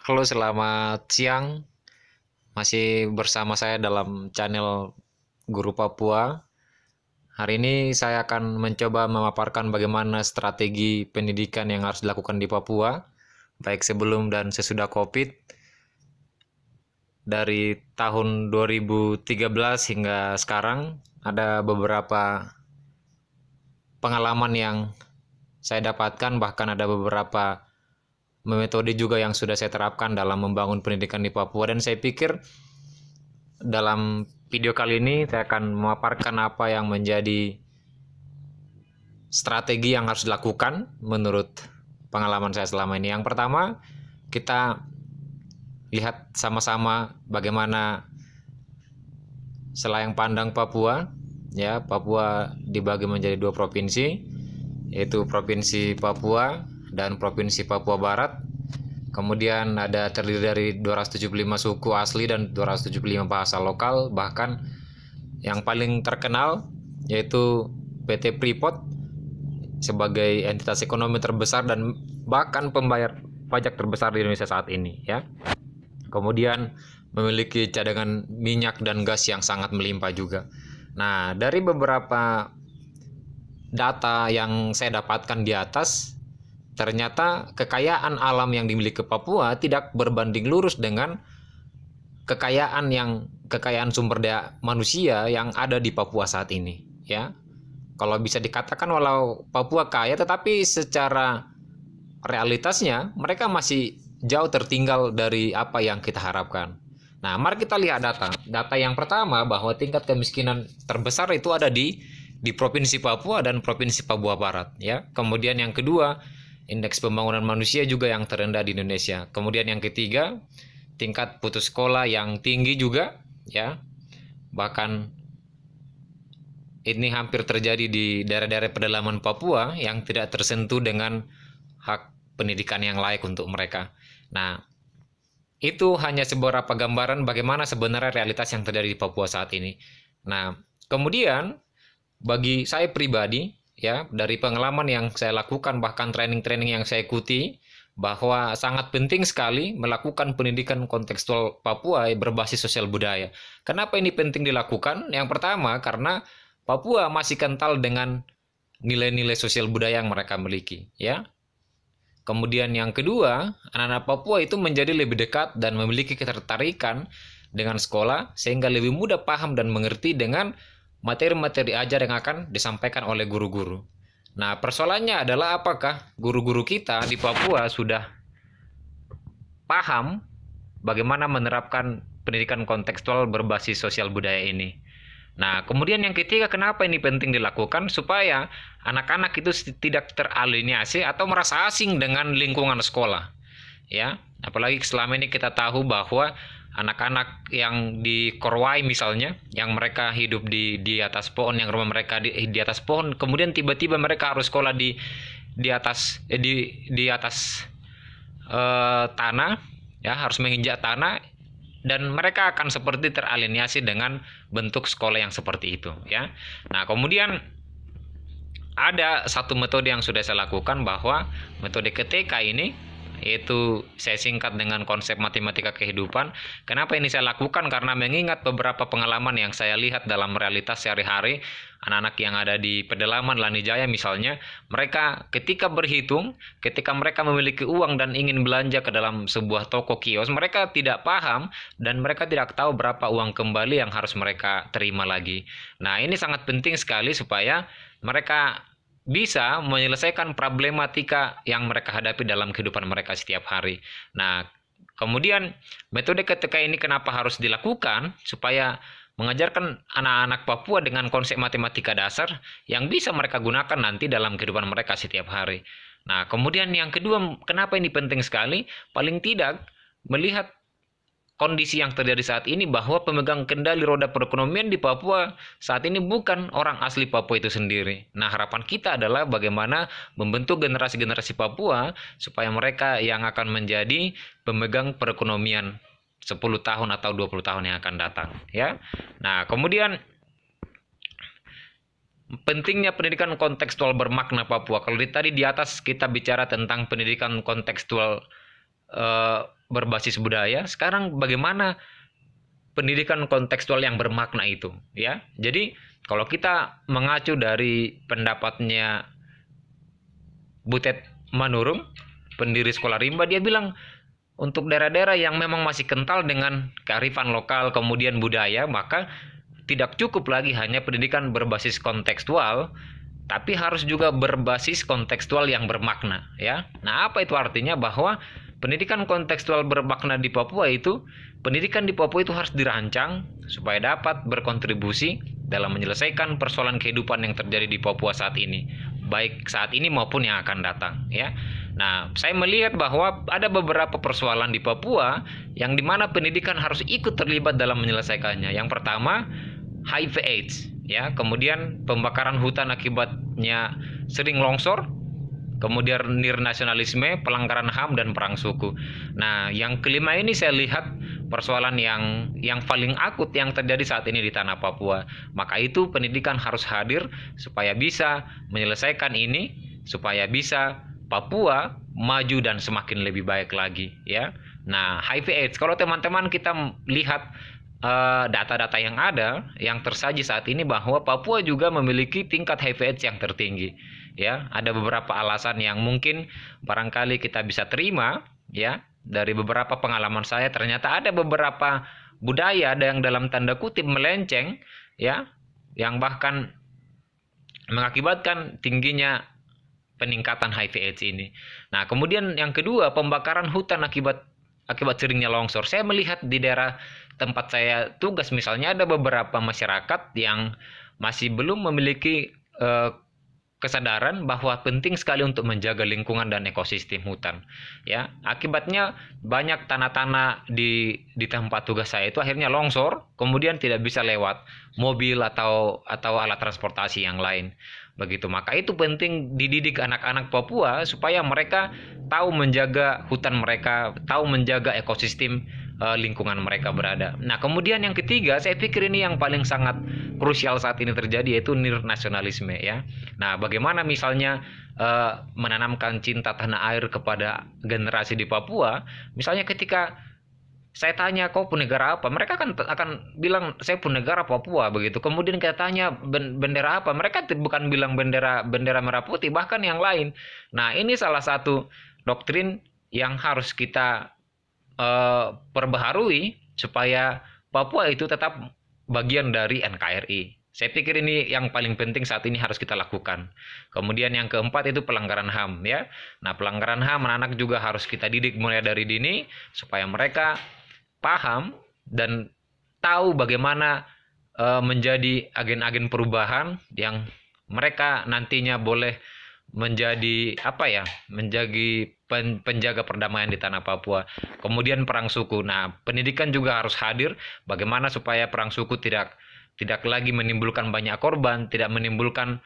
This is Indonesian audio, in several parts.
Halo, selamat siang. Masih bersama saya dalam channel Guru Papua. Hari ini saya akan mencoba memaparkan bagaimana strategi pendidikan yang harus dilakukan di Papua, baik sebelum dan sesudah COVID. Dari tahun 2013 hingga sekarang, ada beberapa pengalaman yang saya dapatkan, bahkan ada beberapa metode juga yang sudah saya terapkan dalam membangun pendidikan di Papua, dan saya pikir dalam video kali ini saya akan memaparkan apa yang menjadi strategi yang harus dilakukan menurut pengalaman saya selama ini. Yang pertama, kita lihat sama-sama bagaimana selayang pandang Papua. Ya, Papua dibagi menjadi dua provinsi, yaitu Provinsi Papua dan Provinsi Papua Barat. Kemudian ada terdiri dari 275 suku asli dan 275 bahasa lokal. Bahkan yang paling terkenal yaitu PT Freeport sebagai entitas ekonomi terbesar dan bahkan pembayar pajak terbesar di Indonesia saat ini, ya. Kemudian memiliki cadangan minyak dan gas yang sangat melimpah juga. Nah, dari beberapa data yang saya dapatkan di atas, ternyata kekayaan alam yang dimiliki Papua tidak berbanding lurus dengan kekayaan sumber daya manusia yang ada di Papua saat ini, ya. Kalau bisa dikatakan walau Papua kaya, tetapi secara realitasnya mereka masih jauh tertinggal dari apa yang kita harapkan. Nah, mari kita lihat data. Data yang pertama bahwa tingkat kemiskinan terbesar itu ada di Provinsi Papua dan Provinsi Papua Barat, ya. Kemudian yang kedua, indeks pembangunan manusia juga yang terendah di Indonesia. Kemudian yang ketiga, tingkat putus sekolah yang tinggi juga, ya. Bahkan ini hampir terjadi di daerah-daerah pedalaman Papua yang tidak tersentuh dengan hak pendidikan yang layak untuk mereka. Nah, itu hanya beberapa gambaran bagaimana sebenarnya realitas yang terjadi di Papua saat ini. Nah, kemudian bagi saya pribadi, ya, dari pengalaman yang saya lakukan, bahkan training-training yang saya ikuti, bahwa sangat penting sekali melakukan pendidikan kontekstual Papua berbasis sosial budaya. Kenapa ini penting dilakukan? Yang pertama, karena Papua masih kental dengan nilai-nilai sosial budaya yang mereka miliki, ya. Kemudian yang kedua, anak-anak Papua itu menjadi lebih dekat dan memiliki ketertarikan dengan sekolah sehingga lebih mudah paham dan mengerti dengan materi-materi ajar yang akan disampaikan oleh guru-guru. Nah, persoalannya adalah apakah guru-guru kita di Papua sudah paham bagaimana menerapkan pendidikan kontekstual berbasis sosial budaya ini. Nah, kemudian yang ketiga, kenapa ini penting dilakukan? Supaya anak-anak itu tidak teralienasi atau merasa asing dengan lingkungan sekolah. Ya, apalagi selama ini kita tahu bahwa anak-anak yang di Korwai misalnya, yang mereka hidup di atas pohon, yang rumah mereka di atas pohon, kemudian tiba-tiba mereka harus sekolah di atas tanah, ya, harus menginjak tanah, dan mereka akan seperti teralienasi dengan bentuk sekolah yang seperti itu, ya. Nah, kemudian ada satu metode yang sudah saya lakukan, bahwa metode KTK ini, yaitu saya singkat dengan konsep matematika kehidupan. Kenapa ini saya lakukan? Karena mengingat beberapa pengalaman yang saya lihat dalam realitas sehari-hari, anak-anak yang ada di pedalaman Lanijaya misalnya, mereka ketika berhitung, ketika mereka memiliki uang dan ingin belanja ke dalam sebuah toko kios, mereka tidak paham dan mereka tidak tahu berapa uang kembali yang harus mereka terima lagi. Nah, ini sangat penting sekali supaya mereka bisa menyelesaikan problematika yang mereka hadapi dalam kehidupan mereka setiap hari. Nah, kemudian metode ketika ini kenapa harus dilakukan? Supaya mengajarkan anak-anak Papua dengan konsep matematika dasar yang bisa mereka gunakan nanti dalam kehidupan mereka setiap hari. Nah, kemudian yang kedua, kenapa ini penting sekali? Paling tidak melihat kondisi yang terjadi saat ini, bahwa pemegang kendali roda perekonomian di Papua saat ini bukan orang asli Papua itu sendiri. Nah, harapan kita adalah bagaimana membentuk generasi-generasi Papua supaya mereka yang akan menjadi pemegang perekonomian 10 tahun atau 20 tahun yang akan datang, ya. Nah, kemudian pentingnya pendidikan kontekstual bermakna Papua. Kalau tadi di atas kita bicara tentang pendidikan kontekstual berbasis budaya, sekarang bagaimana pendidikan kontekstual yang bermakna itu, ya. Jadi kalau kita mengacu dari pendapatnya Butet Manurung, pendiri Sekolah Rimba, dia bilang untuk daerah-daerah yang memang masih kental dengan kearifan lokal kemudian budaya, maka tidak cukup lagi hanya pendidikan berbasis kontekstual, tapi harus juga berbasis kontekstual yang bermakna, ya. Nah, apa itu artinya? Bahwa pendidikan kontekstual bermakna di Papua itu, pendidikan di Papua itu harus dirancang supaya dapat berkontribusi dalam menyelesaikan persoalan kehidupan yang terjadi di Papua saat ini, baik saat ini maupun yang akan datang, ya. Nah, saya melihat bahwa ada beberapa persoalan di Papua yang dimana pendidikan harus ikut terlibat dalam menyelesaikannya. Yang pertama, HIV/AIDS, ya. Kemudian pembakaran hutan akibatnya sering longsor, kemudian nirnasionalisme, pelanggaran HAM, dan perang suku. Nah, yang kelima ini saya lihat persoalan yang paling akut yang terjadi saat ini di tanah Papua. Maka itu pendidikan harus hadir supaya bisa menyelesaikan ini, supaya bisa Papua maju dan semakin lebih baik lagi, ya. Nah, HIV/AIDS, kalau teman-teman kita lihat data-data yang ada, yang tersaji saat ini, bahwa Papua juga memiliki tingkat HIV/AIDS yang tertinggi, ya. Ada beberapa alasan yang mungkin barangkali kita bisa terima, ya. Dari beberapa pengalaman saya, ternyata ada beberapa budaya ada yang dalam tanda kutip melenceng, ya, yang bahkan mengakibatkan tingginya peningkatan HIV/AIDS ini. Nah, kemudian yang kedua, pembakaran hutan akibat seringnya longsor. Saya melihat di daerah tempat saya tugas misalnya, ada beberapa masyarakat yang masih belum memiliki kesadaran bahwa penting sekali untuk menjaga lingkungan dan ekosistem hutan, ya. Akibatnya banyak tanah-tanah di tempat tugas saya itu akhirnya longsor, kemudian tidak bisa lewat mobil atau alat transportasi yang lain, begitu. Maka itu penting dididik anak-anak Papua supaya mereka tahu menjaga hutan mereka, tahu menjaga ekosistem lingkungan mereka berada. Nah, kemudian yang ketiga, saya pikir ini yang paling sangat krusial saat ini terjadi, yaitu nirnasionalisme, ya. Nah, bagaimana misalnya menanamkan cinta tanah air kepada generasi di Papua? Misalnya ketika saya tanya, kau pun negara apa? Mereka akan bilang saya pun negara Papua, begitu. Kemudian kita tanya bendera apa? Mereka bukan bilang bendera merah putih, bahkan yang lain. Nah, ini salah satu doktrin yang harus kita perbaharui supaya Papua itu tetap bagian dari NKRI. Saya pikir ini yang paling penting saat ini harus kita lakukan. Kemudian yang keempat itu pelanggaran HAM, ya. Nah, pelanggaran HAM anak-anak juga harus kita didik mulai dari dini supaya mereka paham dan tahu bagaimana menjadi agen-agen perubahan yang mereka nantinya boleh menjadi menjadi penjaga perdamaian di tanah Papua. Kemudian perang suku. Nah, pendidikan juga harus hadir bagaimana supaya perang suku tidak lagi menimbulkan banyak korban, tidak menimbulkan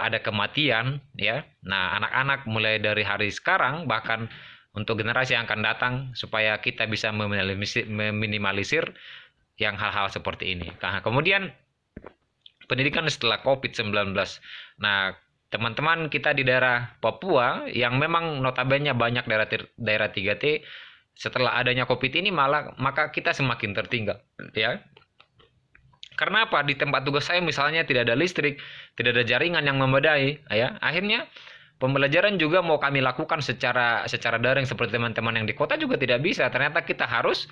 ada kematian, ya. Nah, anak-anak mulai dari hari sekarang, bahkan untuk generasi yang akan datang, supaya kita bisa meminimalisir yang hal-hal seperti ini. Nah, kemudian pendidikan setelah COVID-19. Nah, teman-teman kita di daerah Papua yang memang notabene banyak daerah 3T, setelah adanya COVID ini maka kita semakin tertinggal, ya. Karena apa? Di tempat tugas saya misalnya tidak ada listrik, tidak ada jaringan yang memadai, ya. Akhirnya pembelajaran juga mau kami lakukan secara daring seperti teman-teman yang di kota juga tidak bisa. Ternyata kita harus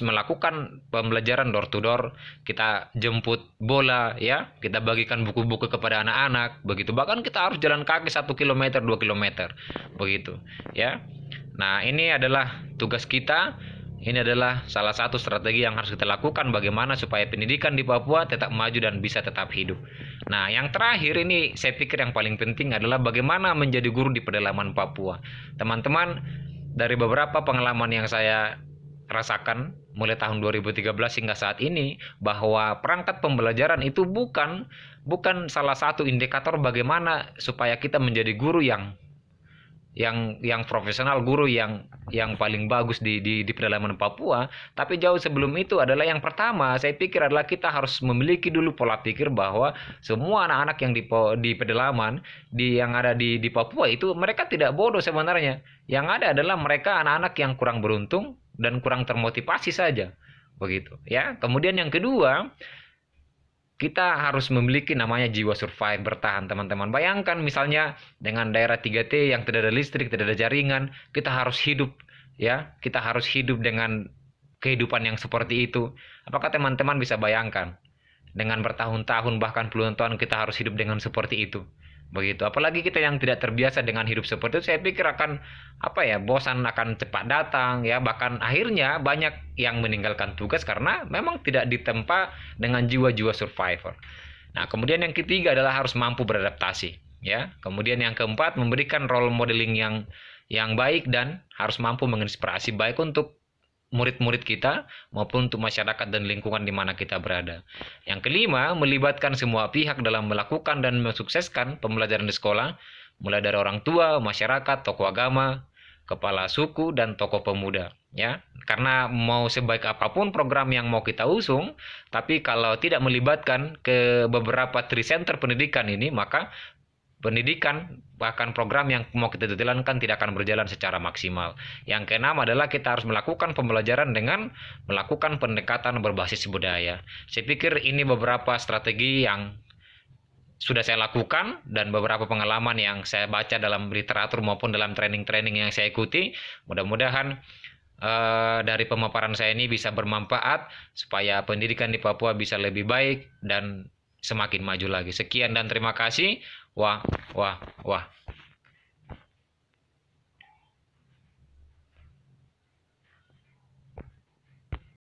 melakukan pembelajaran door to door. Kita jemput bola, ya. Kita bagikan buku-buku kepada anak-anak, begitu. Bahkan kita harus jalan kaki 1 km, 2 km, begitu, ya. Nah, ini adalah tugas kita. Ini adalah salah satu strategi yang harus kita lakukan bagaimana supaya pendidikan di Papua tetap maju dan bisa tetap hidup. Nah, yang terakhir ini saya pikir yang paling penting adalah bagaimana menjadi guru di pedalaman Papua. Teman-teman, dari beberapa pengalaman yang saya rasakan mulai tahun 2013 hingga saat ini, bahwa perangkat pembelajaran itu bukan salah satu indikator bagaimana supaya kita menjadi guru yang yang profesional, guru yang paling bagus di pedalaman Papua. Tapi jauh sebelum itu adalah yang pertama saya pikir adalah kita harus memiliki dulu pola pikir bahwa semua anak-anak yang di pedalaman yang ada di Papua itu mereka tidak bodoh sebenarnya. Yang ada adalah mereka anak-anak yang kurang beruntung dan kurang termotivasi saja. Begitu ya. Kemudian yang kedua, kita harus memiliki namanya jiwa survive, bertahan teman-teman. Bayangkan misalnya dengan daerah 3T yang tidak ada listrik, tidak ada jaringan, kita harus hidup ya. Kita harus hidup dengan kehidupan yang seperti itu. Apakah teman-teman bisa bayangkan dengan bertahun-tahun bahkan puluhan tahun kita harus hidup dengan seperti itu? Begitu. Apalagi kita yang tidak terbiasa dengan hidup seperti itu, saya pikir akan bosan, akan cepat datang ya, bahkan akhirnya banyak yang meninggalkan tugas karena memang tidak ditempa dengan jiwa-jiwa survivor. Nah, kemudian yang ketiga adalah harus mampu beradaptasi ya. Kemudian yang keempat, memberikan role modeling yang baik dan harus mampu menginspirasi baik untuk murid-murid kita maupun untuk masyarakat dan lingkungan di mana kita berada. Yang kelima, melibatkan semua pihak dalam melakukan dan mensukseskan pembelajaran di sekolah, mulai dari orang tua, masyarakat, tokoh agama, kepala suku, dan tokoh pemuda. Ya, karena mau sebaik apapun program yang mau kita usung, tapi kalau tidak melibatkan ke beberapa tricenter pendidikan ini, maka pendidikan bahkan program yang mau kita jalankan tidak akan berjalan secara maksimal. Yang keenam adalah kita harus melakukan pembelajaran dengan melakukan pendekatan berbasis budaya. Saya pikir ini beberapa strategi yang sudah saya lakukan dan beberapa pengalaman yang saya baca dalam literatur maupun dalam training-training yang saya ikuti. Mudah-mudahan dari pemaparan saya ini bisa bermanfaat supaya pendidikan di Papua bisa lebih baik dan semakin maju lagi. Sekian dan terima kasih. Wah, wah, wah.